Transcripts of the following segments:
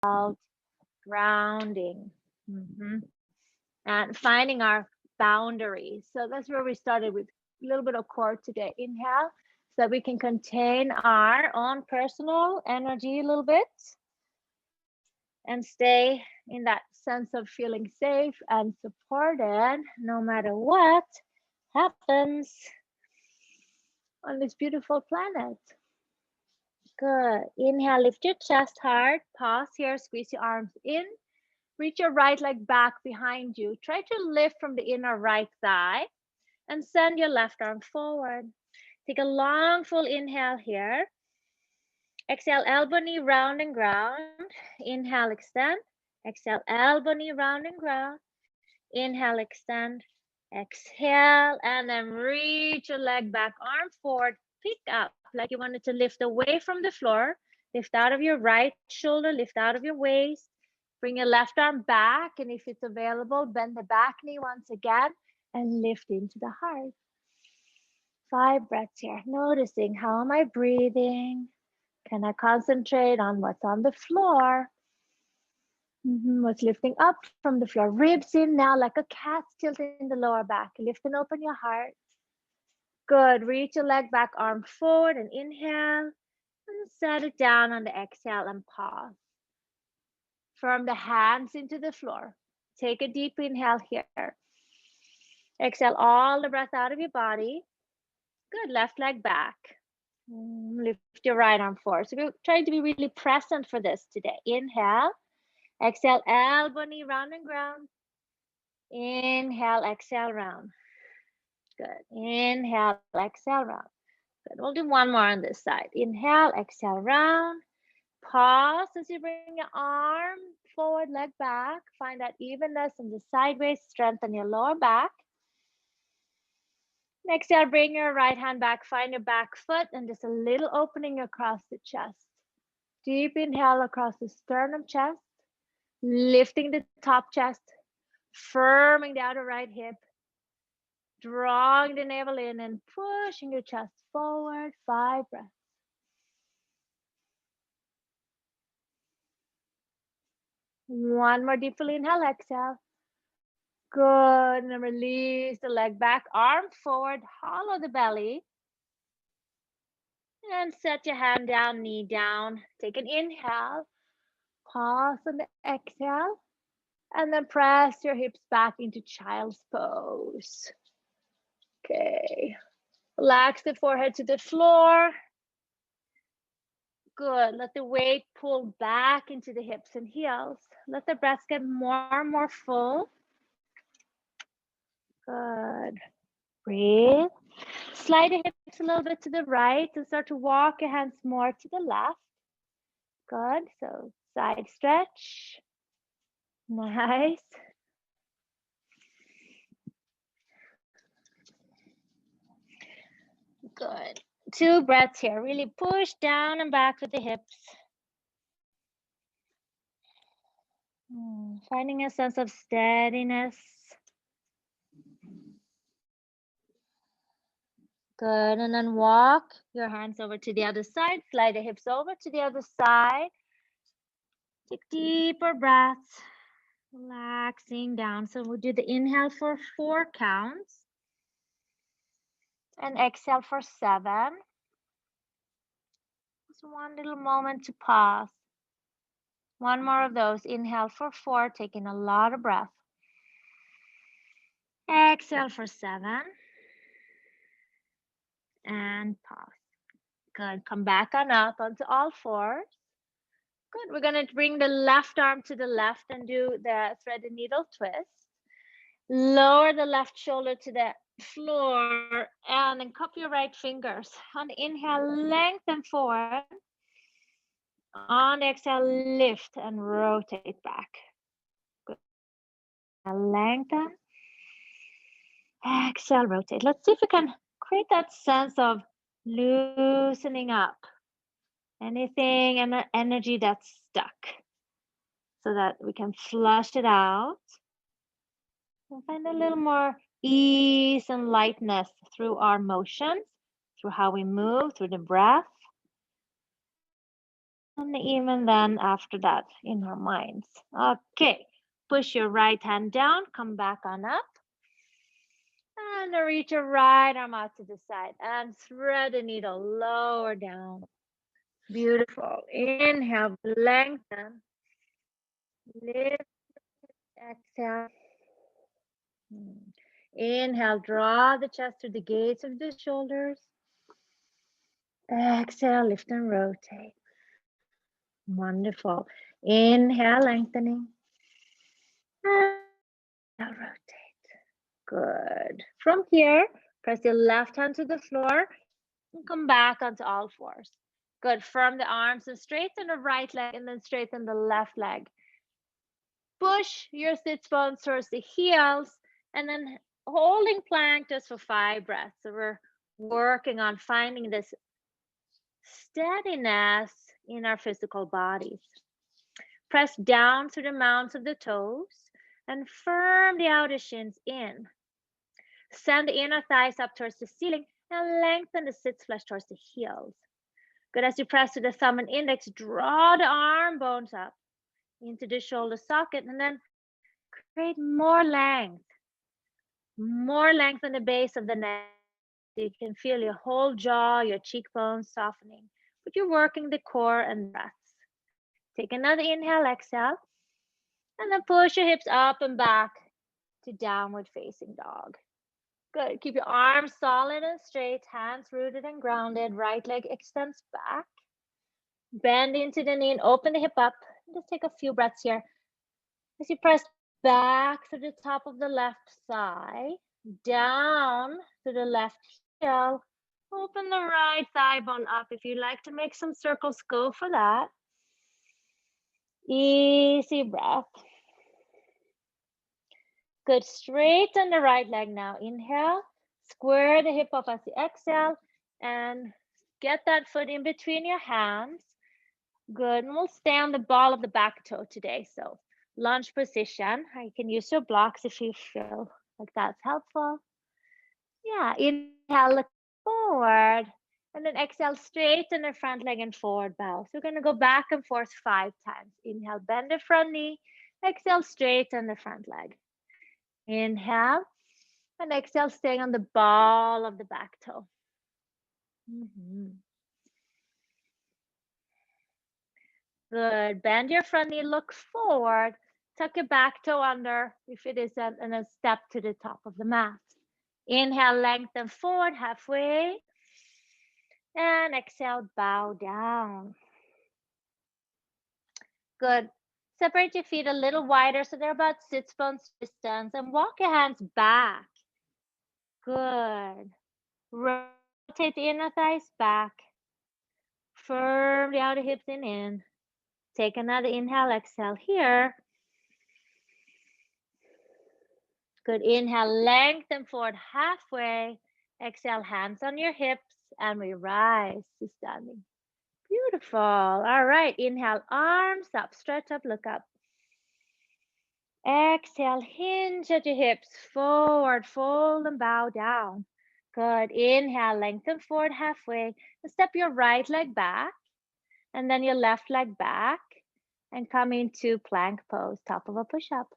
grounding. And finding our boundaries. So that's where we started with a little bit of core today. Inhale, so that we can contain our own personal energy a little bit and stay in that sense of feeling safe and supported no matter what happens on this beautiful planet. Good. Inhale, lift your chest hard. Pause here, squeeze your arms in. Reach your right leg back behind you. Try to lift from the inner right thigh and send your left arm forward. Take a long full inhale here. Exhale, elbow knee round and ground. Inhale, extend. Exhale, elbow knee round and ground. Inhale, extend. Exhale, and then reach your leg back, arm forward. Pick up like you wanted to lift away from the floor. Lift out of your right shoulder, lift out of your waist. Bring your left arm back, and if it's available, bend the back knee once again and lift into the heart. 5 breaths here, noticing how am I breathing? Can I concentrate on what's on the floor? What's lifting up from the floor? Ribs in now like a cat, tilting the lower back. Lift and open your heart. Good. Reach your leg back, arm forward, and inhale. And set it down on the exhale and pause. Firm the hands into the floor. Take a deep inhale here. Exhale all the breath out of your body. Good. Left leg back. Lift your right arm forward. So we're trying to be really present for this today. Inhale. Exhale, elbow knee round and ground. Inhale, exhale, round. Good. Inhale, exhale, round. Good. We'll do one more on this side. Inhale, exhale, round. Pause as you bring your arm forward, leg back. Find that evenness in the sideways, strengthen your lower back. Exhale, bring your right hand back, find your back foot, and just a little opening across the chest. Deep inhale across the sternum chest, lifting the top chest, firming the outer right hip, drawing the navel in and pushing your chest forward. 5 breaths. One more deep full inhale, exhale. Good, and then release the leg back, arm forward, hollow the belly. And set your hand down, knee down. Take an inhale, pause on the exhale, and then press your hips back into child's pose. Okay, relax the forehead to the floor. Good, let the weight pull back into the hips and heels. Let the breath get more and more full. Good, breathe. Slide your hips a little bit to the right and start to walk your hands more to the left. Good, so side stretch. Nice. Good. 2 breaths here. Really push down and back with the hips. Finding a sense of steadiness. Good, and then walk your hands over to the other side. Slide the hips over to the other side. Take deeper breaths. Relaxing down. So we'll do the inhale for 4 counts. And exhale for 7. Just one little moment to pause. One more of those. Inhale for 4, taking a lot of breath. Exhale for 7. And pause. Good. Come back on up onto all 4s. Good. We're going to bring the left arm to the left and do the thread and needle twist. Lower the left shoulder to the floor and then cup your right fingers. On the inhale, lengthen forward. On the exhale, lift and rotate back. Good. Lengthen. Exhale, rotate. Let's see if we can create that sense of loosening up anything and energy that's stuck so that we can flush it out and find a little more ease and lightness through our motions, through how we move, through the breath. And even then after that in our minds. Okay, push your right hand down, come back on up. And reach your right arm out to the side and thread the needle lower down. Beautiful. Inhale, lengthen. Lift, exhale. Inhale, draw the chest to the gates of the shoulders. Exhale, lift and rotate. Wonderful. Inhale, lengthening. Exhale, rotate. Good. From here, press your left hand to the floor and come back onto all fours. Good. Firm the arms and straighten the right leg and then straighten the left leg. Push your sits bones towards the heels and then holding plank just for 5 breaths. So we're working on finding this steadiness in our physical bodies. Press down through the mounds of the toes and firm the outer shins in. Send the inner thighs up towards the ceiling and lengthen the sits flesh towards the heels. Good. As you press to the thumb and index, draw the arm bones up into the shoulder socket and then create more length on the base of the neck. You can feel your whole jaw, your cheekbones softening, but you're working the core and breaths. Take another inhale, exhale, and then push your hips up and back to downward facing dog. Good. Keep your arms solid and straight, hands rooted and grounded. Right leg extends back. Bend into the knee and open the hip up. Just take a few breaths here. As you press back to the top of the left thigh, down to the left heel. Open the right thigh bone up. If you'd like to make some circles, go for that. Easy breath. Good. Straighten the right leg now. Inhale. Square the hip up as you exhale. And get that foot in between your hands. Good. And we'll stay on the ball of the back toe today. So lunge position. You can use your blocks if you feel like that's helpful. Yeah. Inhale, look forward. And then exhale, straighten the front leg and forward bow. So we're going to go back and forth 5 times. Inhale, bend the front knee. Exhale, straighten the front leg. Inhale. And exhale, staying on the ball of the back toe. Good. Bend your front knee, look forward. Tuck your back toe under if it isn't, and then step to the top of the mat. Inhale, lengthen forward halfway. And exhale, bow down. Good. Separate your feet a little wider so they're about sits bones distance and walk your hands back. Good. Rotate the inner thighs back. Firm the outer hips in. Take another inhale, exhale here. Good. Inhale, lengthen forward halfway. Exhale, hands on your hips, and we rise to standing. Beautiful. All right. Inhale, arms up, stretch up, look up. Exhale, hinge at your hips, forward, fold and bow down. Good. Inhale, lengthen forward halfway. And step your right leg back, and then your left leg back, and come into plank pose, top of a push-up.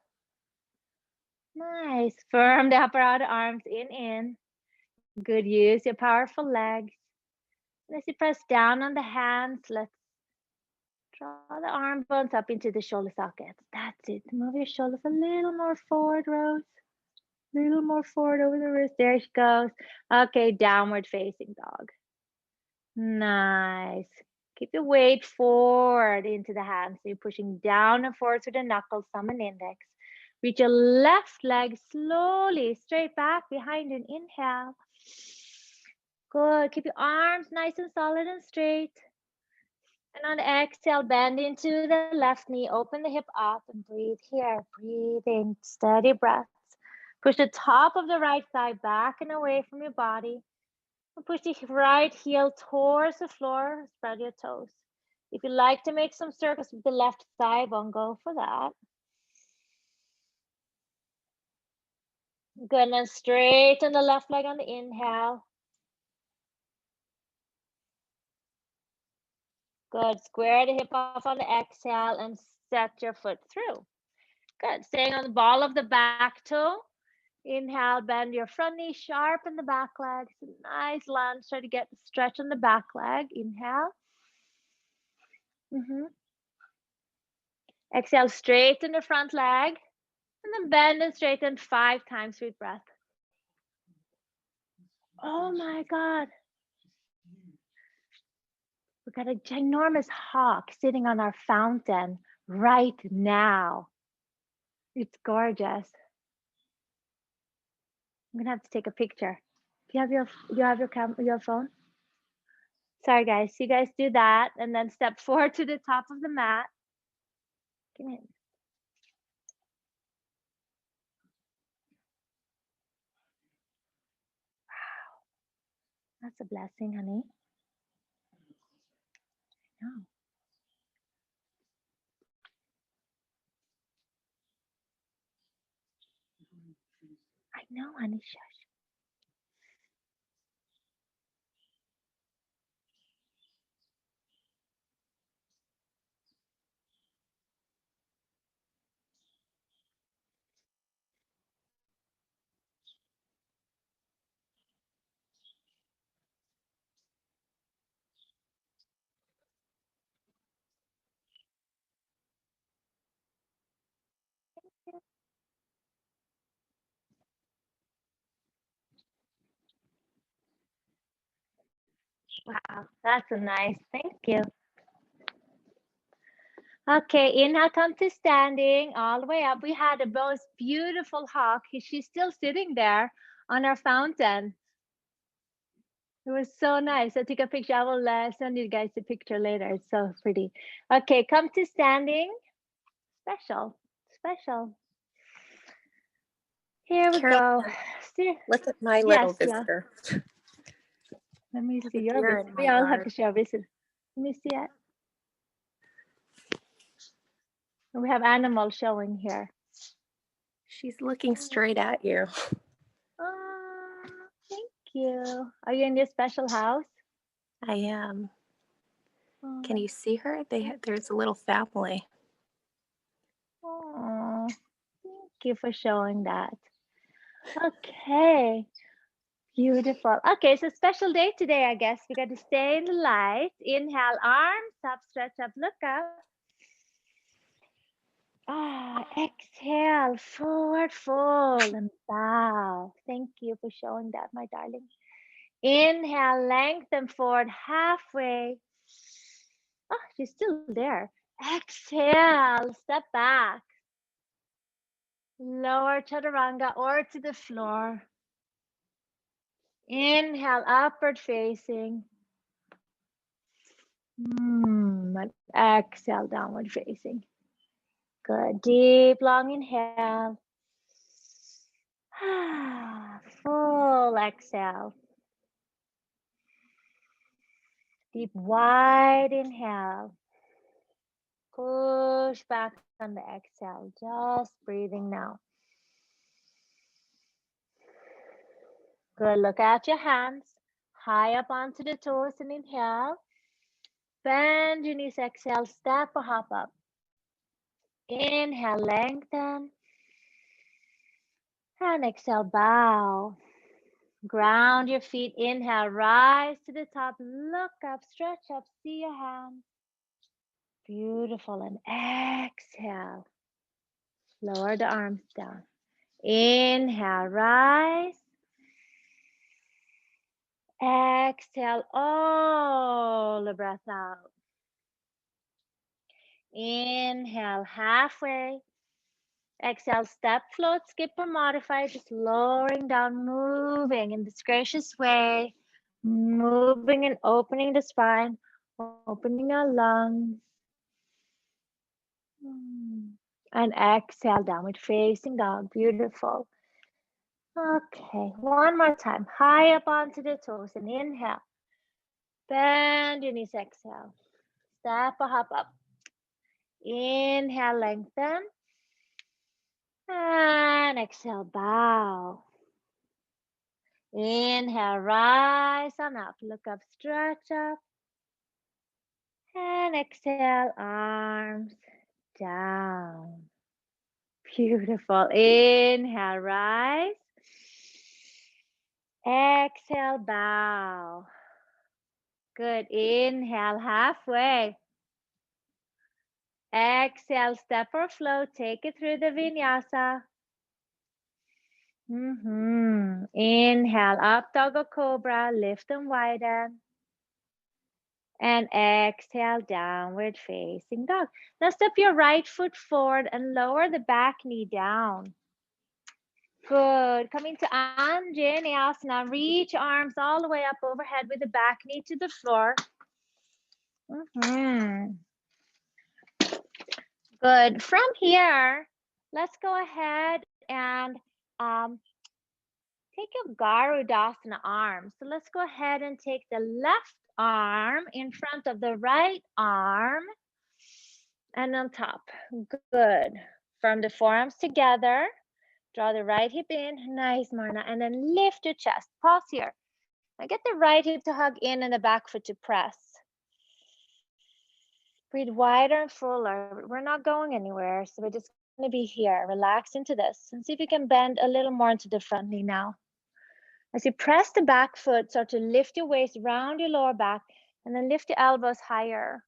Nice. Firm the upper outer arms in. Good. Use your powerful legs. And as you press down on the hands, let's draw the arm bones up into the shoulder sockets. That's it. Move your shoulders a little more forward, Rose. A little more forward over the wrist. There she goes. Okay, downward facing dog. Nice. Keep your weight forward into the hands. So you're pushing down and forward to the knuckles, thumb and index. Reach your left leg slowly straight back behind an inhale. Good. Keep your arms nice and solid and straight. And on the exhale, bend into the left knee, open the hip up and breathe here. Breathe in, steady breaths. Push the top of the right thigh back and away from your body. And push the right heel towards the floor, spread your toes. If you like to make some circles with the left thigh bone, go for that. Good, and then straighten the left leg on the inhale. Good. Square the hip off on the exhale and set your foot through. Good. Staying on the ball of the back toe. Inhale, bend your front knee, sharpen the back leg. It's a nice lunge. Try to get the stretch on the back leg. Inhale. Exhale, straighten the front leg. And then bend and straighten 5 times with breath. Oh my God. We've got a ginormous hawk sitting on our fountain right now. It's gorgeous. I'm gonna have to take a picture. Do you have your phone? Sorry guys, you guys do that and then step forward to the top of the mat. Come in. Wow, that's a blessing, honey. No. I know, honey. Shush. Wow, that's a nice. Thank you. Okay, inhale, come to standing all the way up. We had a most beautiful hawk. She's still sitting there on our fountain. It was so nice. I took a picture. I will send you guys a picture later. It's so pretty. Okay, come to standing. Special, special. Here we go. See, look at my little visitor. Yeah. Let me see your visitor. We all have to show a visitor. Let me see it. We have animals showing here. She's looking straight at you. Oh, thank you. Are you in your special house? I am. Can you see her? There's a little family. Oh, thank you for showing that. Okay, beautiful. Okay, so special day today, I guess. We got to stay in the light. Inhale, arms up, stretch up, look up. Exhale, forward fold and bow. Thank you for showing that, my darling. Inhale, lengthen forward halfway. Oh, she's still there. Exhale, step back. Lower chaturanga or to the floor. Inhale, upward facing. And exhale, downward facing. Good. Deep, long inhale. Full exhale. Deep, wide inhale. Push back on the exhale. Just breathing now. Good. Look at your hands. High up onto the toes and inhale. Bend your knees, exhale, step or hop up. Inhale, lengthen. And exhale, bow. Ground your feet. Inhale, rise to the top. Look up, stretch up, see your hands. Beautiful. And exhale. Lower the arms down. Inhale, rise. Exhale all the breath out. Inhale, halfway. Exhale, step, float, skip, or modify. Just lowering down, moving in this gracious way. Moving and opening the spine, opening our lungs. And exhale, downward facing dog. Beautiful. Okay, one more time. High up onto the toes and inhale. Bend your knees, exhale. Step or hop up. Inhale, lengthen. And exhale, bow. Inhale, rise on up. Look up, stretch up. And exhale, arms down. Beautiful. Inhale, rise. Exhale, bow. Good. Inhale, halfway. Exhale, step or flow. Take it through the vinyasa. Inhale, up dog or cobra. Lift and widen. And exhale, downward facing dog. Now step your right foot forward and lower the back knee down. Good. Coming to Anjaneyasana. Reach arms all the way up overhead with the back knee to the floor. Good. From here, let's go ahead and take your Garudasana arm. So let's go ahead and take the left arm in front of the right arm and on top. Good. From the forearms together, draw the right hip in. Nice, Marna. And then lift your chest. Pause here. Now get the right hip to hug in and the back foot to press. Breathe wider and fuller. We're not going anywhere, so we're just going to be here. Relax into this and see if you can bend a little more into the front knee now. As you press the back foot, start to lift your waist round your lower back and then lift your elbows higher.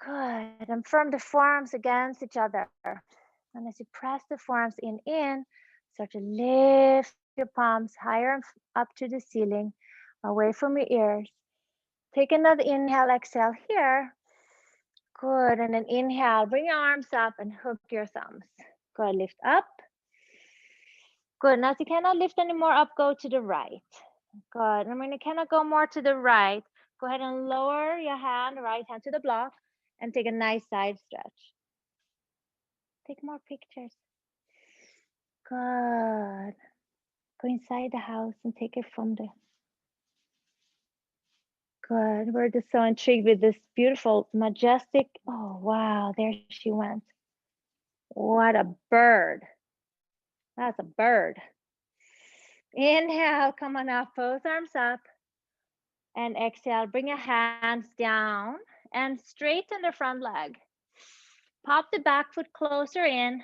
Good. And firm the forearms against each other. And as you press the forearms in, start to lift your palms higher and up to the ceiling, away from your ears. Take another inhale, exhale here. Good. And then inhale, bring your arms up and hook your thumbs. Good. Lift up. Good. Now, if you cannot lift anymore up, go to the right. Good. And when you cannot go more to the right, go ahead and lower your hand, right hand to the block, and take a nice side stretch. Take more pictures. Good. Go inside the house and take it from there. Good. We're just so intrigued with this beautiful, majestic. Oh, wow. There she went. What a bird. That's a bird. Inhale, come on up, both arms up. And exhale, bring your hands down and straighten the front leg. Pop the back foot closer in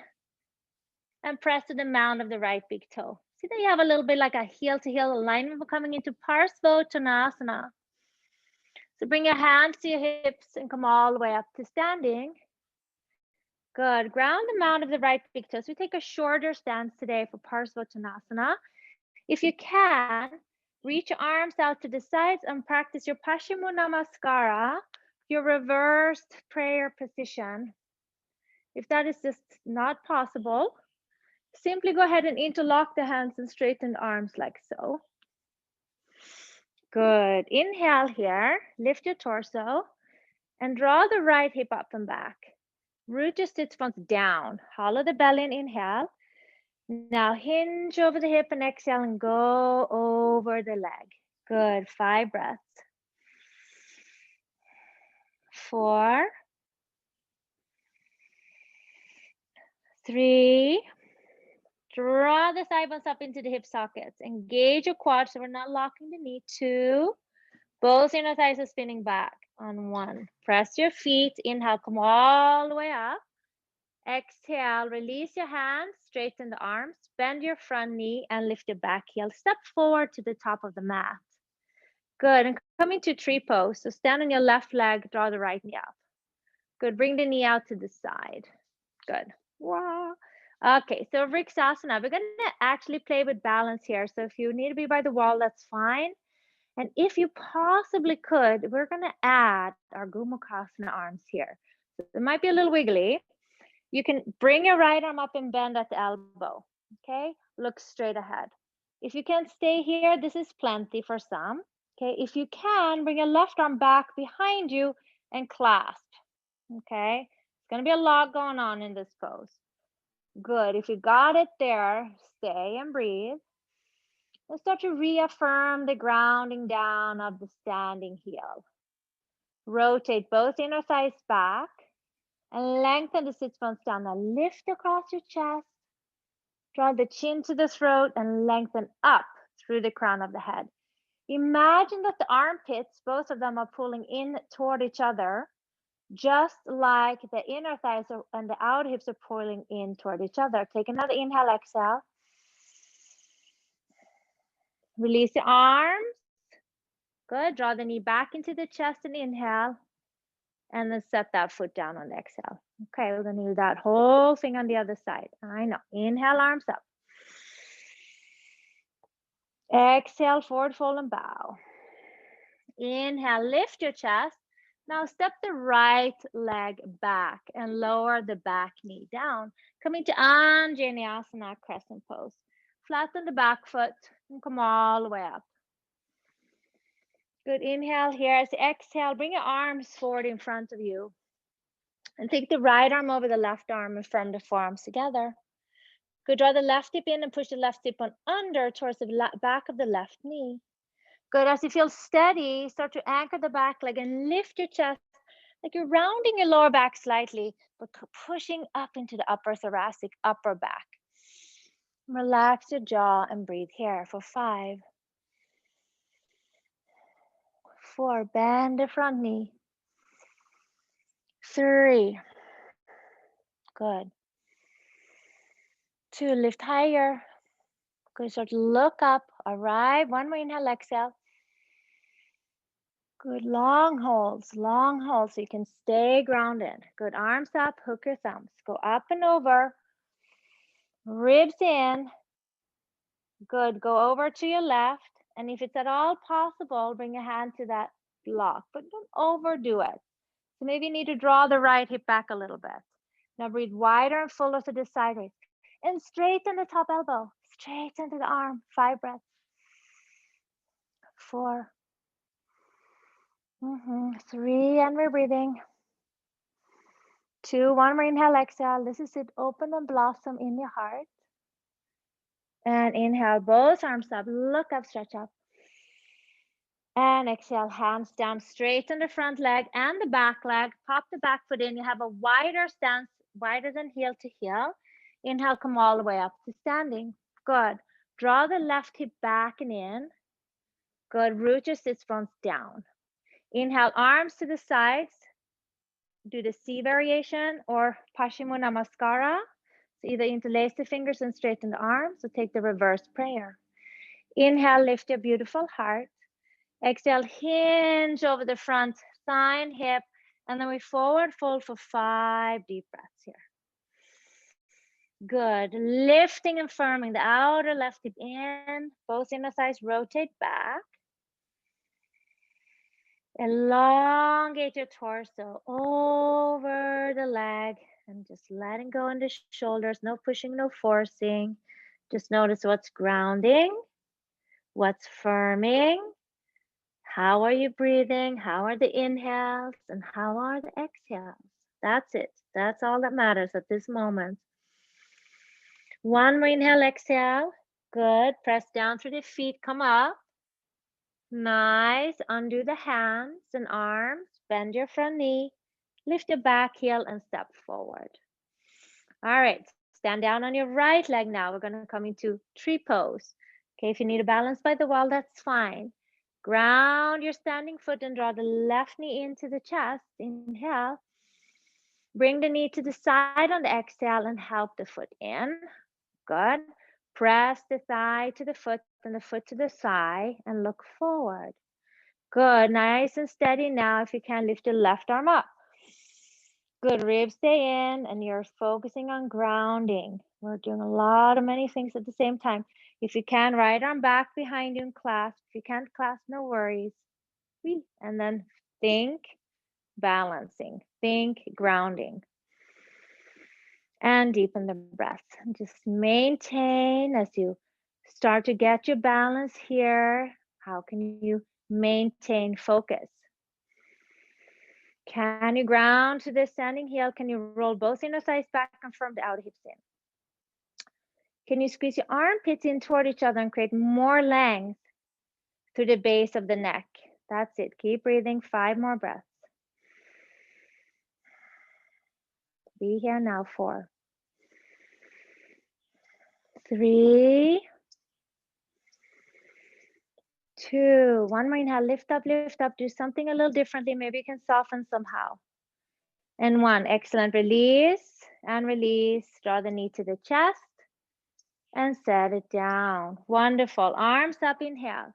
and press to the mound of the right big toe. See that you have a little bit like a heel to heel alignment. We're coming into Parsvottanasana. So bring your hands to your hips and come all the way up to standing. Good. Ground the mound of the right big toe. So we take a shorter stance today for Parsvottanasana. If you can, reach your arms out to the sides and practice your Paschimottanasana Namaskara, your reversed prayer position. If that is just not possible, simply go ahead and interlock the hands and straighten the arms like so. Good. Inhale here, lift your torso and draw the right hip up and back. Root your sit bones down, hollow the belly and inhale. Now hinge over the hip and exhale and go over the leg. Good. 5 breaths. 4, 3. Draw the thigh bones up into the hip sockets. Engage your quads so we're not locking the knee. 2. Both inner thighs are spinning back. On 1. Press your feet. Inhale, come all the way up. Exhale, release your hands, straighten the arms, bend your front knee and lift your back heel. Step forward to the top of the mat. Good, and coming to tree pose. So stand on your left leg, draw the right knee up. Good, bring the knee out to the side. Good. Wow. Okay, so Vriksasana, we're gonna actually play with balance here. So if you need to be by the wall, that's fine. And if you possibly could, we're gonna add our Gomukhasana arms here. So it might be a little wiggly. You can bring your right arm up and bend at the elbow, okay? Look straight ahead. If you can't stay here, this is plenty for some, okay? If you can, bring your left arm back behind you and clasp, okay? It's gonna be a lot going on in this pose. Good, if you got it there, stay and breathe. And start to reaffirm the grounding down of the standing heel. Rotate both inner thighs back. And lengthen the sit bones down. Now lift across your chest. Draw the chin to the throat and lengthen up through the crown of the head. Imagine that the armpits, both of them are pulling in toward each other. just like the inner thighs and the outer hips are pulling in toward each other. Take another inhale, exhale. Release the arms. Good. Draw the knee back into the chest and inhale. And then set that foot down on the exhale. Okay, we're going to do that whole thing on the other side. I know. Inhale, arms up. Exhale, forward fold and bow. Inhale, lift your chest. Now step the right leg back and lower the back knee down. Coming to Anjaneyasana, crescent pose. Flatten the back foot and come all the way up. Good. Inhale here. As you exhale, bring your arms forward in front of you. And take the right arm over the left arm and firm the forearms together. Good. Draw the left hip in and push the left hip on under towards the back of the left knee. Good. As you feel steady, start to anchor the back leg and lift your chest like you're rounding your lower back slightly, but pushing up into the upper thoracic, upper back. Relax your jaw and breathe here for 5, 4, bend the front knee. 3, good. 2, lift higher. Good, start to look up, arrive. 1 more inhale, exhale. Good, long holds so you can stay grounded. Good, arms up, hook your thumbs. Go up and over, ribs in. Good, go over to your left. And if it's at all possible, bring your hand to that block, but don't overdo it. So maybe you need to draw the right hip back a little bit. Now breathe wider and fuller to the sideways. And straighten the top elbow, straighten to the arm. 5 breaths. 4. 3, and we're breathing. 2, 1 more inhale, exhale. This is it, open and blossom in your heart. And inhale, both arms up, look up, stretch up. And exhale, hands down, straighten the front leg and the back leg. Pop the back foot in. You have a wider stance, wider than heel to heel. Inhale, come all the way up to standing. Good. Draw the left hip back and in. Good. Root your sits bones down. Inhale, arms to the sides. Do the C variation or Paschimottanasana Namaskara. So either interlace the fingers and straighten the arms or take the reverse prayer. Inhale, lift your beautiful heart. Exhale, hinge over the front thigh and hip. And then we forward fold for 5 deep breaths here. Good. Lifting and firming the outer left hip in. Both inner thighs rotate back. Elongate your torso over the leg and just letting go in the shoulders. No pushing, no forcing. Just notice what's grounding, what's firming. How are you breathing? How are the inhales and how are the exhales? That's it. That's all that matters at this moment. 1 more inhale, exhale. Good. Press down through the feet. Come up. Nice. Undo the hands and arms. Bend your front knee. Lift your back heel and step forward. All right. Stand down on your right leg now. We're going to come into tree pose. Okay, if you need a balance by the wall, that's fine. Ground your standing foot and draw the left knee into the chest. Inhale. Bring the knee to the side on the exhale and help the foot in. Good. Press the thigh to the foot and the foot to the thigh and look forward. Good. Nice and steady now. If you can, lift your left arm up. Good. Ribs stay in and you're focusing on grounding. We're doing a lot of many things at the same time. If you can, right arm back behind you and clasp. If you can't clasp, no worries. And then think balancing. Think grounding. And deepen the breath. Just maintain as you start to get your balance here. How can you maintain focus? Can you ground to the standing heel? Can you roll both inner thighs back and firm the outer hips in? Can you squeeze your armpits in toward each other and create more length through the base of the neck? That's it. Keep breathing. 5 more breaths. Be here now. 4, 3, 2, 1 more inhale. Lift up, lift up. Do something a little differently. Maybe you can soften somehow. And 1, excellent. Release and release. Draw the knee to the chest and set it down. Wonderful. Arms up, inhale.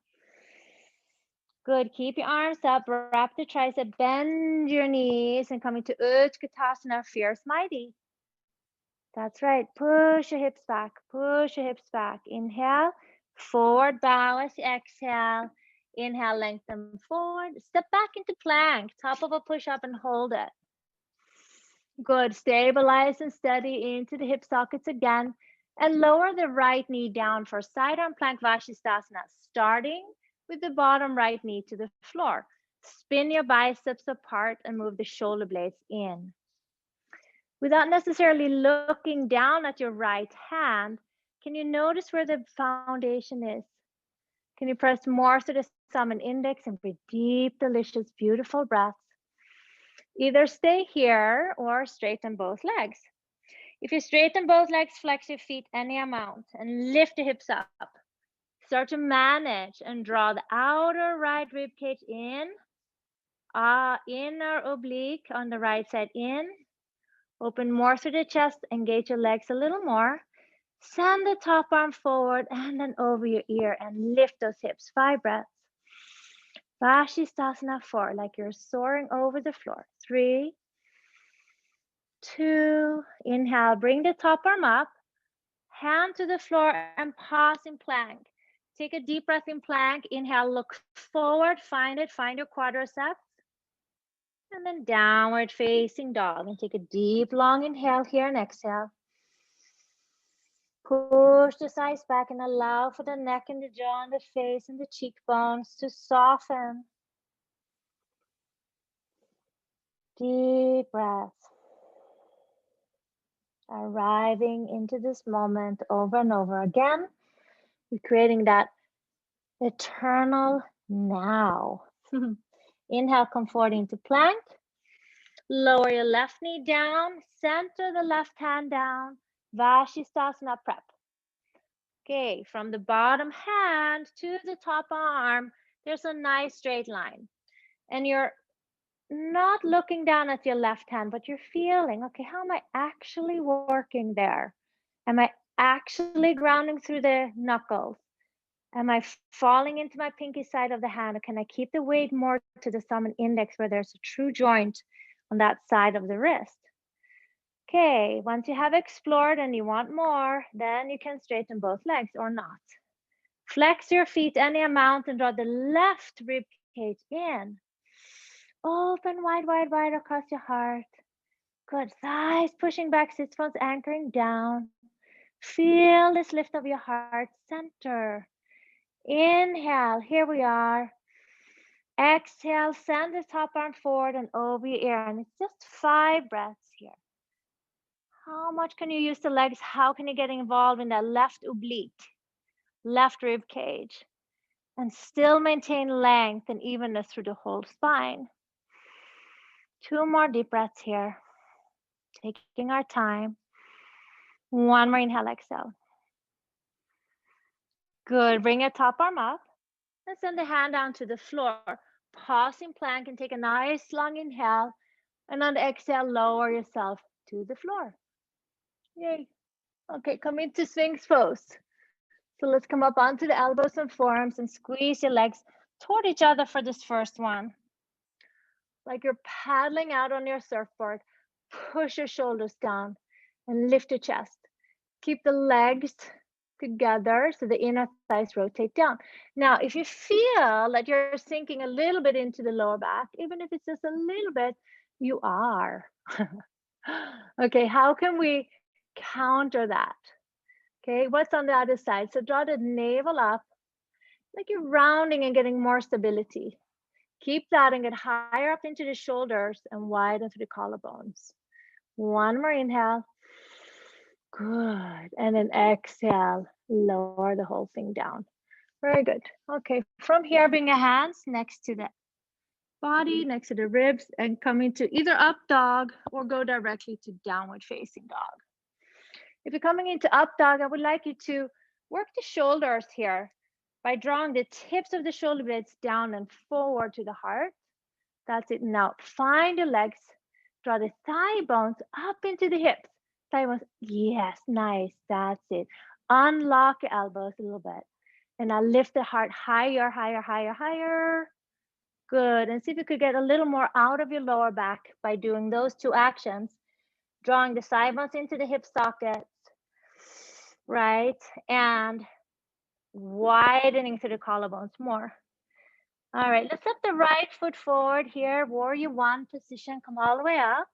Good. Keep your arms up. Wrap the tricep. Bend your knees and come into Utkatasana, Fierce Mighty. That's right. Push your hips back. Push your hips back. Inhale. Forward bow as you exhale. Inhale, lengthen forward. Step back into plank. Top of a push-up and hold it. Good. Stabilize and steady into the hip sockets again. And lower the right knee down for sidearm plank Vashisthasana, starting with the bottom right knee to the floor. Spin your biceps apart and move the shoulder blades in. Without necessarily looking down at your right hand, can you notice where the foundation is? Can you press more to the thumb and index and breathe deep, delicious, beautiful breaths? Either stay here or straighten both legs. If you straighten both legs, flex your feet any amount and lift the hips up. Start to manage and draw the outer right rib cage in, inner oblique on the right side in. Open more through the chest, engage your legs a little more. Send the top arm forward and then over your ear and lift those hips. 5 breaths. Vashisthasana 4, like you're soaring over the floor. 3, 2, inhale, bring the top arm up, hand to the floor and pause in plank. Take a deep breath in plank. Inhale, look forward, find your quadriceps. And then downward facing dog. And take a deep, long inhale here and exhale. Push the sides back and allow for the neck and the jaw and the face and the cheekbones to soften. Deep breath. Arriving into this moment over and over again. We're creating that eternal now. Inhale, come forward into plank. Lower your left knee down. Center the left hand down. Vashisthasana prep. Okay, from the bottom hand to the top arm, there's a nice straight line. And you're not looking down at your left hand, but you're feeling, okay, how am I actually working there? Am I actually grounding through the knuckles? Am I falling into my pinky side of the hand? Or can I keep the weight more to the thumb and index where there's a true joint on that side of the wrist? Okay, once you have explored and you want more, then you can straighten both legs or not. Flex your feet any amount and draw the left rib cage in. Open wide, wide, wide across your heart. Good. Thighs pushing back, sits bones anchoring down. Feel this lift of your heart center. Inhale, here we are. Exhale, send the top arm forward and over your ear. And it's just 5 breaths here. How much can you use the legs? How can you get involved in that left oblique, left rib cage, and still maintain length and evenness through the whole spine? 2 more deep breaths here. Taking our time. 1 more inhale, exhale. Good. Bring your top arm up and send the hand down to the floor. Pause in plank and take a nice long inhale. And on the exhale, lower yourself to the floor. Yay. Okay, come into Sphinx pose. So let's come up onto the elbows and forearms and squeeze your legs toward each other for this first one. Like you're paddling out on your surfboard. Push your shoulders down and lift your chest. Keep the legs together so the inner thighs rotate down. Now, if you feel that you're sinking a little bit into the lower back, even if it's just a little bit, you are. Okay, how can we counter that? Okay, what's on the other side? So draw the navel up, like you're rounding and getting more stability. Keep that and get higher up into the shoulders and widen through the collarbones. 1 more inhale. Good. And then exhale, lower the whole thing down. Very good. Okay, from here, bring your hands next to the body, next to the ribs, and come into either up dog or go directly to downward facing dog. If you're coming into up dog, I would like you to work the shoulders here by drawing the tips of the shoulder blades down and forward to the heart. That's it. Now find your legs. draw the thigh bones up into the hips. Thigh bones, yes, nice, that's it. Unlock your elbows a little bit. And now lift the heart higher, higher, higher, higher. Good, and see if you could get a little more out of your lower back by doing those two actions. Drawing the thigh bones into the hip sockets, right? And widening through the collarbones more. All right, let's step the right foot forward here, warrior one position, come all the way up.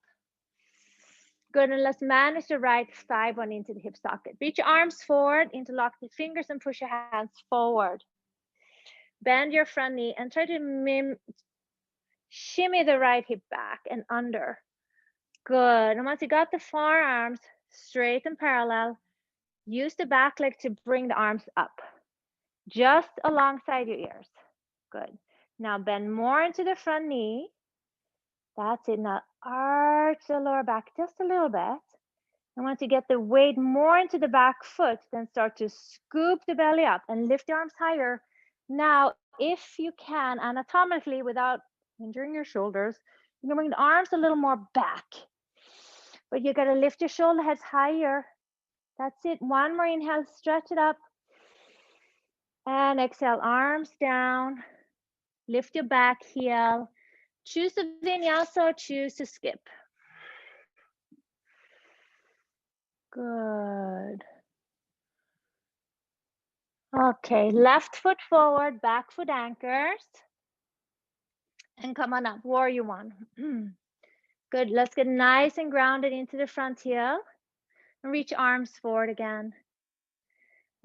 Good, and let's manage the right thigh bone into the hip socket. Reach your arms forward, interlock the fingers and push your hands forward. Bend your front knee and try to shimmy the right hip back and under. Good, and once you got the forearms straight and parallel, use the back leg to bring the arms up, just alongside your ears. Good. Now bend more into the front knee. That's it. Now arch the lower back just a little bit. And once you get the weight more into the back foot, then start to scoop the belly up and lift the arms higher. Now, if you can, anatomically, without injuring your shoulders, you can bring the arms a little more back. But you got to lift your shoulder heads higher. That's it. One more inhale, stretch it up. And exhale, arms down. Lift your back heel. Choose the vinyasa or choose to skip. Good. Okay, left foot forward, back foot anchors. And come on up, warrior one. Good, let's get nice and grounded into the front heel. And reach arms forward again.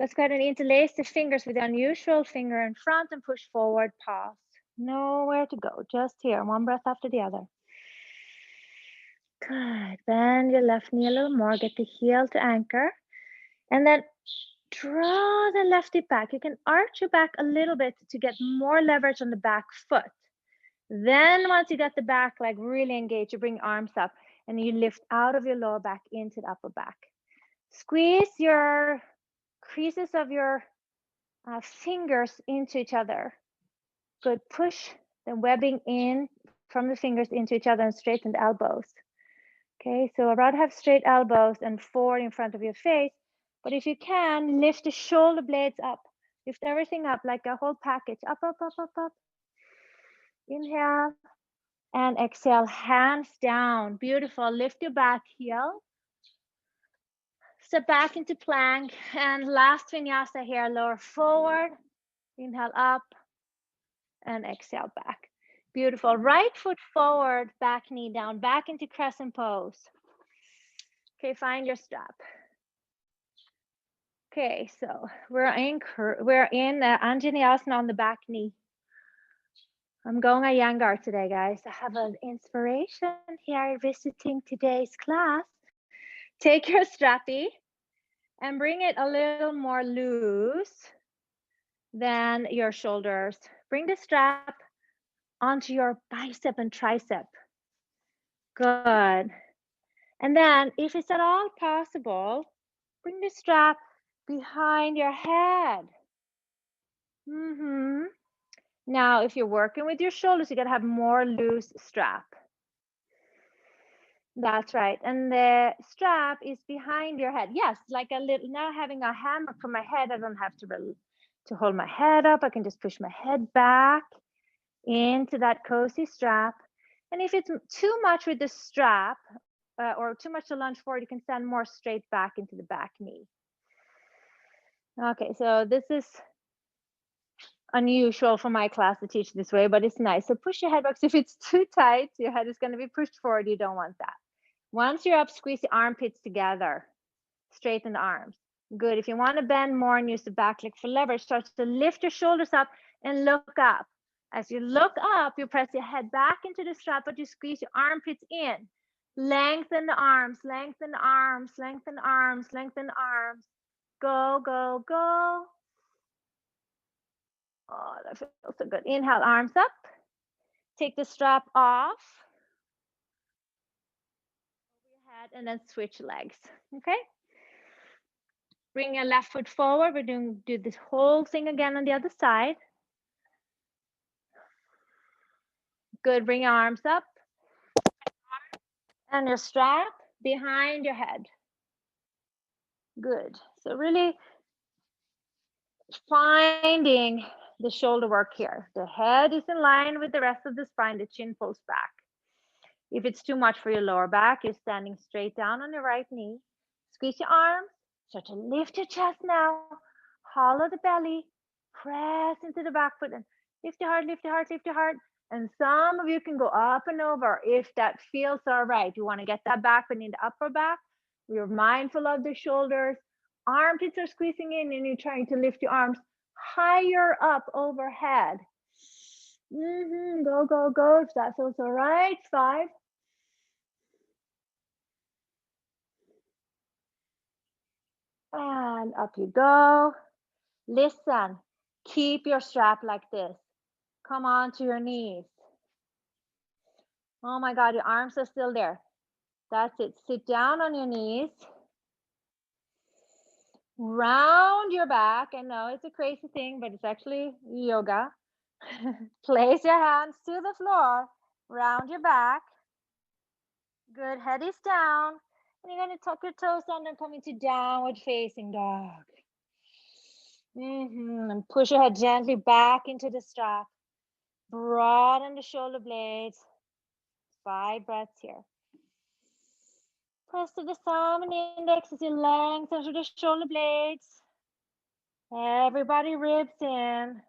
Let's go ahead and interlace the fingers with the unusual finger in front and push forward, pause. Nowhere to go, just here, one breath after the other. Good, bend your left knee a little more, get the heel to anchor. And then draw the left hip back. You can arch your back a little bit to get more leverage on the back foot. Then once you get the back leg really engaged, you bring arms up and you lift out of your lower back into the upper back. Squeeze your creases of your fingers into each other. Good, push the webbing in from the fingers into each other and straighten the elbows. Okay, so I'd rather have straight elbows and forward in front of your face, but if you can, lift the shoulder blades up. Lift everything up like a whole package. Up, up, up, up, up. Inhale and exhale, hands down. Beautiful. Lift your back heel. Step back into plank. And last vinyasa here, lower forward. Inhale up and exhale back. Beautiful. Right foot forward, back knee down, back into crescent pose. Okay, find your strap. Okay, so we're in Anjaneyasana on the back knee. I'm going Iyengar today, guys. I have an inspiration here visiting today's class. Take your strappy and bring it a little more loose than your shoulders. Bring the strap onto your bicep and tricep. Good. And then, if it's at all possible, bring the strap behind your head. Now, if you're working with your shoulders, you gotta have more loose strap. That's right. And the strap is behind your head. Yes, like a little, now having a hammock for my head, I don't have to hold my head up. I can just push my head back into that cozy strap. And if it's too much with the strap or too much to lunge forward, you can stand more straight back into the back knee. Okay, so this is unusual for my class to teach this way, but it's nice. So push your head back. So if it's too tight, your head is going to be pushed forward. You don't want that. Once you're up, squeeze the armpits together. Straighten the arms. Good. If you want to bend more and use the back leg for leverage, start to lift your shoulders up and look up. As you look up, you press your head back into the strap, but you squeeze your armpits in. Lengthen the arms, lengthen the arms, lengthen the arms, lengthen the arms. Go, go, go. Oh, that feels so good. Inhale, arms up. Take the strap off. Over your head and then switch legs. Okay? Bring your left foot forward. We're doing do this whole thing again on the other side. Good. Bring your arms up. And your strap behind your head. Good. So really finding the shoulder work here. The head is in line with the rest of the spine, the chin pulls back. If it's too much for your lower back, you're standing straight down on your right knee. Squeeze your arms, start to lift your chest now. Hollow the belly, press into the back foot and lift your heart, lift your heart, lift your heart. And some of you can go up and over if that feels all right. You want to get that back beneath the upper back. You're mindful of the shoulders. Armpits are squeezing in and you're trying to lift your arms higher up overhead. Go, go, go. If that feels all right. 5. And up you go. Listen, keep your strap like this. Come on to your knees. Oh my God, your arms are still there. That's it. Sit down on your knees. Round your back. I know it's a crazy thing, but it's actually yoga. Place your hands to the floor. Round your back. Good. Head is down. And you're going to tuck your toes under and come into downward facing dog. And push your head gently back into the strap. Broaden the shoulder blades. 5 breaths here. Press to the thumb and index as you lengthen through the shoulder blades. Everybody ribs in.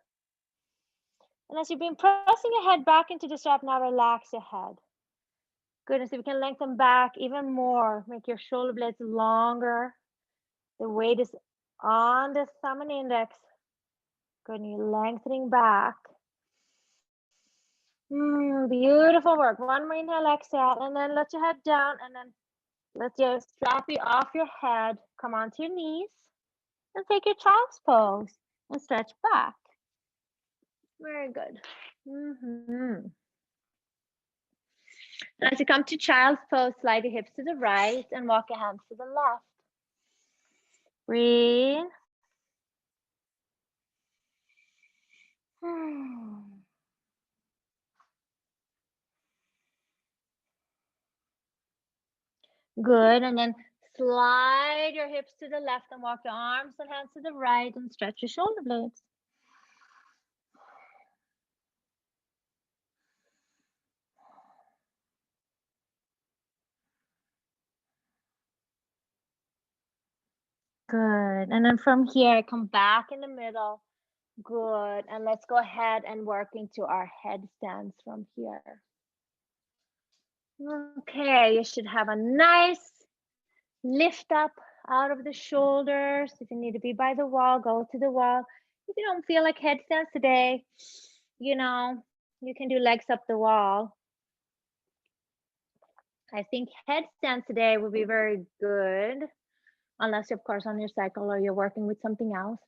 And as you've been pressing your head back into the strap, now relax your head. Good. And so we can lengthen back even more. Make your shoulder blades longer. The weight is on the thumb and index. Good. And you're lengthening back. Beautiful work. One more inhale, exhale, and then let your head down, and then let your strap be off your head. Come onto your knees, and take your child's pose, and stretch back. Very good. As you come to child's pose, slide your hips to the right, and walk your hands to the left. Breathe. Good, and then slide your hips to the left and walk your arms and hands to the right and stretch your shoulder blades. Good, and then from here, come back in the middle. Good, and let's go ahead and work into our headstands from here. Okay, you should have a nice lift up out of the shoulders. If you need to be by the wall, go to the wall. If you don't feel like headstands today, you can do legs up the wall. I think headstands today will be very good, unless you're, of course, on your cycle or you're working with something else.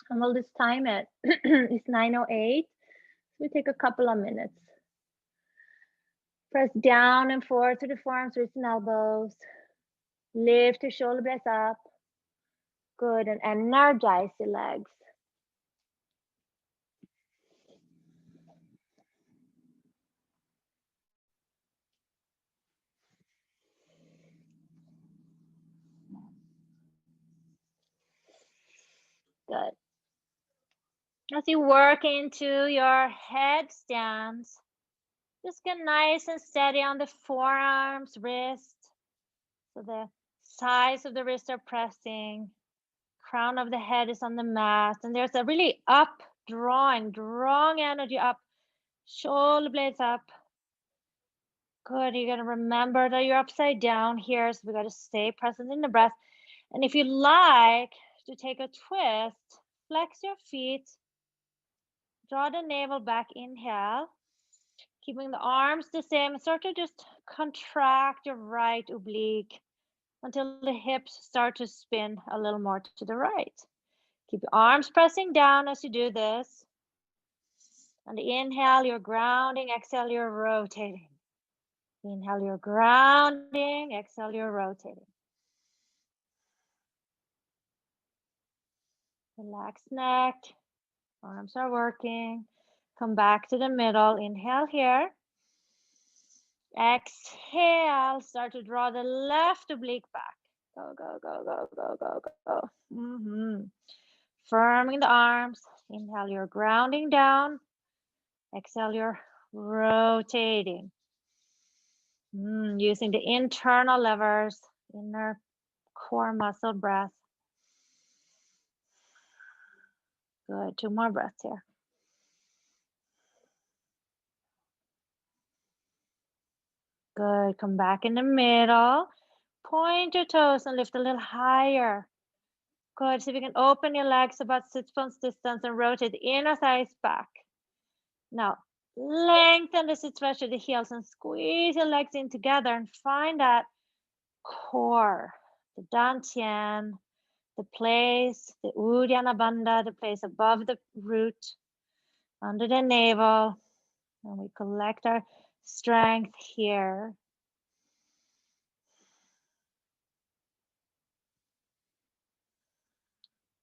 And we'll just time it. It's 9:08. We take a couple of minutes. Press down and forward to the forearms, wrists, and elbows. Lift your shoulder blades up. Good, and energize your legs. Good. As you work into your headstands, just get nice and steady on the forearms, wrists. So the sides of the wrists are pressing. Crown of the head is on the mat. And there's a really up drawing energy up. Shoulder blades up. Good. You're going to remember that you're upside down here. So we got to stay present in the breath. And if you like to take a twist, flex your feet. Draw the navel back, inhale. Keeping the arms the same, start to just contract your right oblique until the hips start to spin a little more to the right. Keep your arms pressing down as you do this. On the inhale, you're grounding. Exhale, you're rotating. Inhale, you're grounding. Exhale, you're rotating. Relax neck. Arms are working. Come back to the middle. Inhale here. Exhale, start to draw the left oblique back. Go, go, go, go, go, go, go. Firming the arms. Inhale, you're grounding down. Exhale, you're rotating. Using the internal levers, inner core muscle breath. Good, 2 more breaths here. Good, come back in the middle. Point your toes and lift a little higher. Good, so you can open your legs about 6 bones distance and rotate the inner thighs back. Now, lengthen the sit stretch of the heels and squeeze your legs in together and find that core, the dantian, the place, the Uddiyana Bandha, the place above the root, under the navel. And we collect our strength here.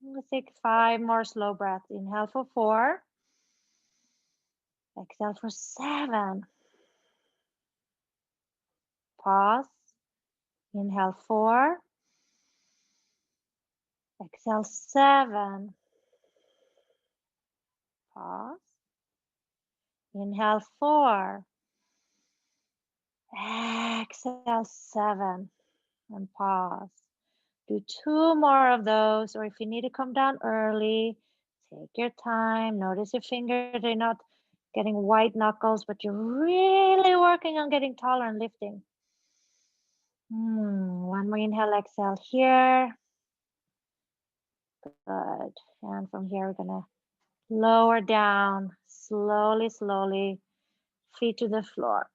Let's take 5 more slow breaths. Inhale for 4. Exhale for 7. Pause. Inhale 4. Exhale 7. Pause. Inhale 4. Exhale 7. And pause. Do 2 more of those, or if you need to come down early, take your time. Notice your fingers, they're not getting white knuckles, but you're really working on getting taller and lifting. 1 more inhale, exhale here. Good. And from here, we're gonna lower down, slowly, slowly, feet to the floor.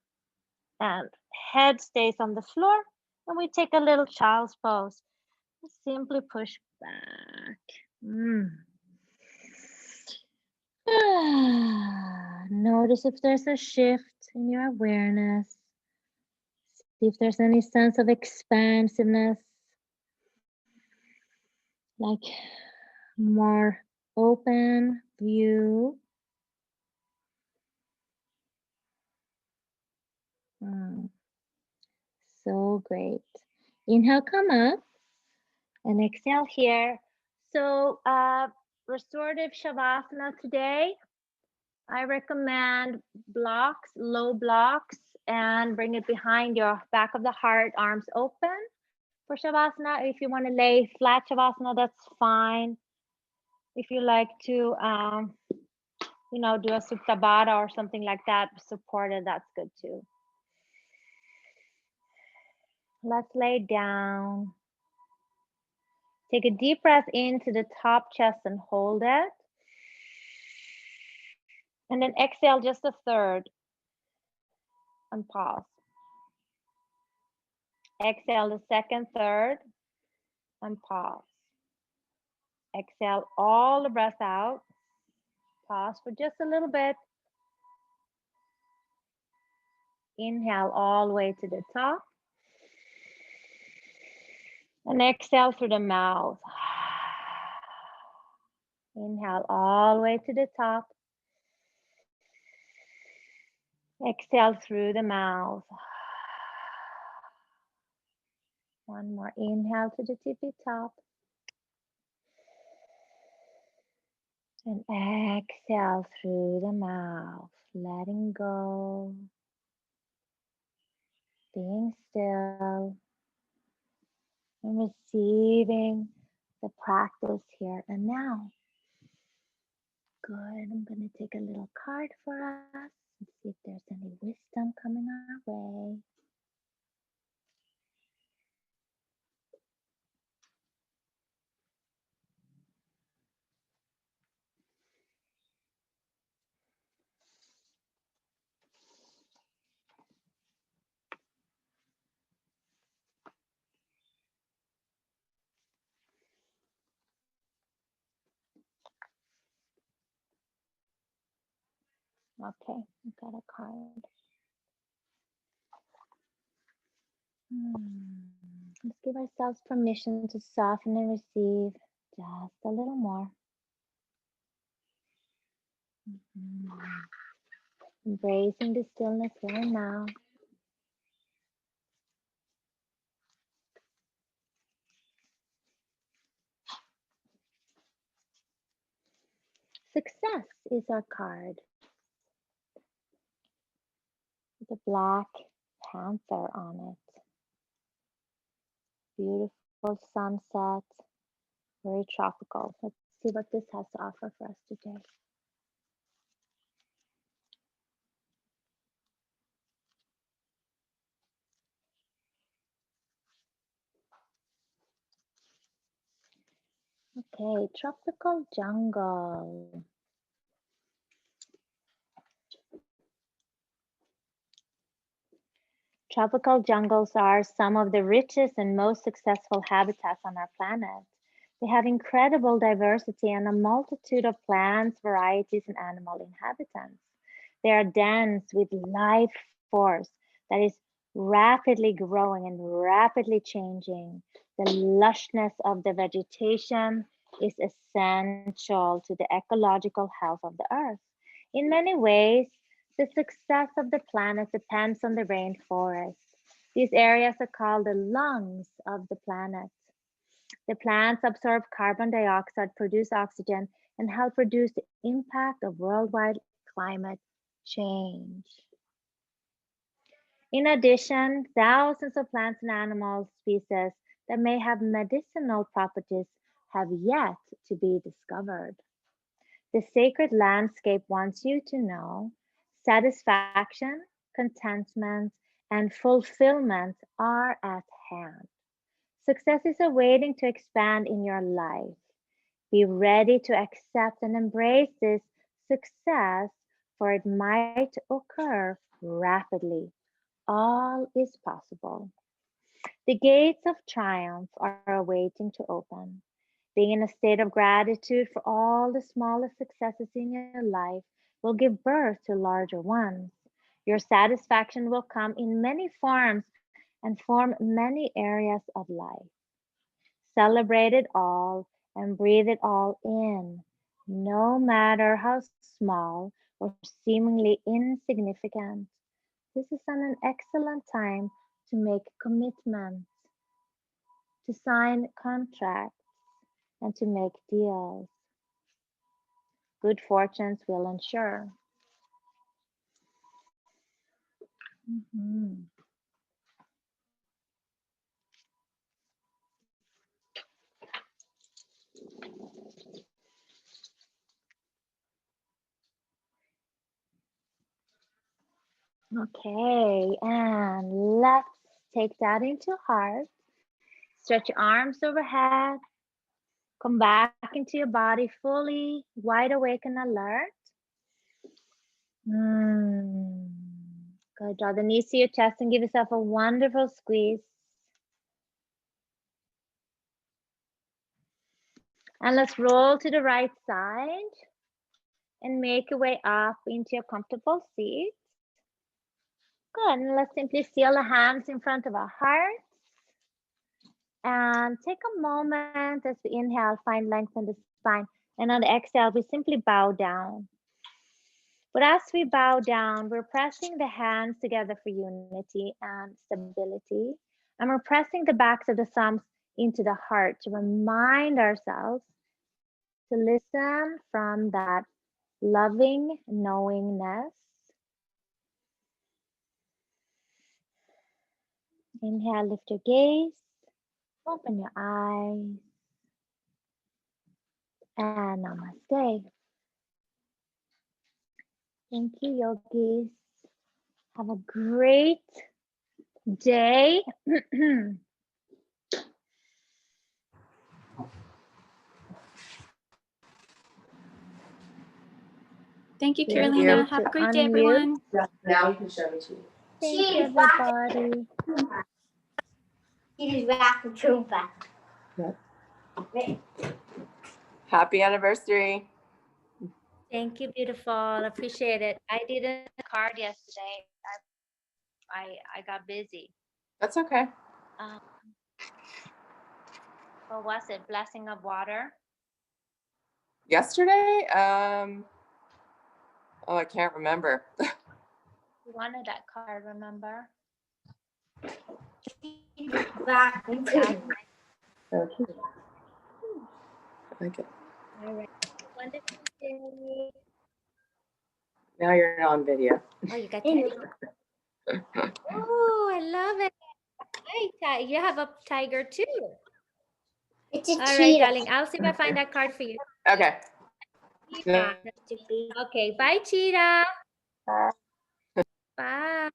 And head stays on the floor, and we take a little child's pose. Simply push back. Notice if there's a shift in your awareness. See if there's any sense of expansiveness, like more open view. So great. Inhale, come up, and exhale here. So restorative Shavasana today. I recommend blocks, low blocks, and bring it behind your back of the heart, arms open for Shavasana. If you want to lay flat Shavasana, that's fine. If you like to, do a Supta Baddha or something like that, supported, that's good too. Let's lay down. Take a deep breath into the top chest and hold it. And then exhale just a third and pause. Exhale the second third and pause. Exhale all the breath out. Pause for just a little bit. Inhale all the way to the top. And exhale through the mouth. Inhale all the way to the top. Exhale through the mouth. One more inhale to the tippy top. And exhale through the mouth, letting go, being still, and receiving the practice here and now. Good, I'm going to take a little card for us and see if there's any wisdom coming our way. Okay, I've got a card. Let's give ourselves permission to soften and receive just a little more. Embracing the stillness here and now. Success is our card. With a black panther on it. Beautiful sunset, very tropical. Let's see what this has to offer for us today. Okay, tropical jungle. Tropical jungles are some of the richest and most successful habitats on our planet. They have incredible diversity and a multitude of plants, varieties, and animal inhabitants. They are dense with life force that is rapidly growing and rapidly changing. The lushness of the vegetation is essential to the ecological health of the earth. In many ways, the success of the planet depends on the rainforest. These areas are called the lungs of the planet. The plants absorb carbon dioxide, produce oxygen, and help reduce the impact of worldwide climate change. In addition, thousands of plants and animal species that may have medicinal properties have yet to be discovered. The sacred landscape wants you to know satisfaction, contentment, and fulfillment are at hand. Success is awaiting to expand in your life. Be ready to accept and embrace this success, for it might occur rapidly. All is possible. The gates of triumph are awaiting to open. Being in a state of gratitude for all the smallest successes in your life will give birth to larger ones. Your satisfaction will come in many forms and form many areas of life. Celebrate it all and breathe it all in, no matter how small or seemingly insignificant. This is an excellent time to make commitments, to sign contracts, and to make deals. Good fortunes will ensure. Mhm. Okay, and let's take that into heart. Stretch your arms overhead. Come back into your body fully wide awake and alert. Good. Draw the knees to your chest and give yourself a wonderful squeeze. And let's roll to the right side and make your way up into your comfortable seat. Good. And let's simply seal the hands in front of our hearts. And take a moment as we inhale, find length in the spine. And on the exhale, we simply bow down. But as we bow down, we're pressing the hands together for unity and stability. And we're pressing the backs of the thumbs into the heart to remind ourselves to listen from that loving knowingness. Inhale, lift your gaze, open your eyes, and namaste. Thank you, yogis. Have a great day. Thank you, Feel Carolina. free Have to a great day, unmute. everyone. Now you can show it to me. Thank you, everybody. He is back to Trumpa. Happy anniversary. Thank you, beautiful. Appreciate it. I didn't card yesterday. I got busy. That's okay. What was it? Blessing of water? Yesterday? Oh, I can't remember. You wanted that card, remember? Back to I like it. All right. wonderful day. Now you're on video. Oh, you got Hey, Teddy? Oh, I love it. Hi, you have a tiger too. it's a All right, cheetah. darling. I'll see if I find that card for you. Okay. Cheetah. Okay, bye, Cheetah. Bye. Bye.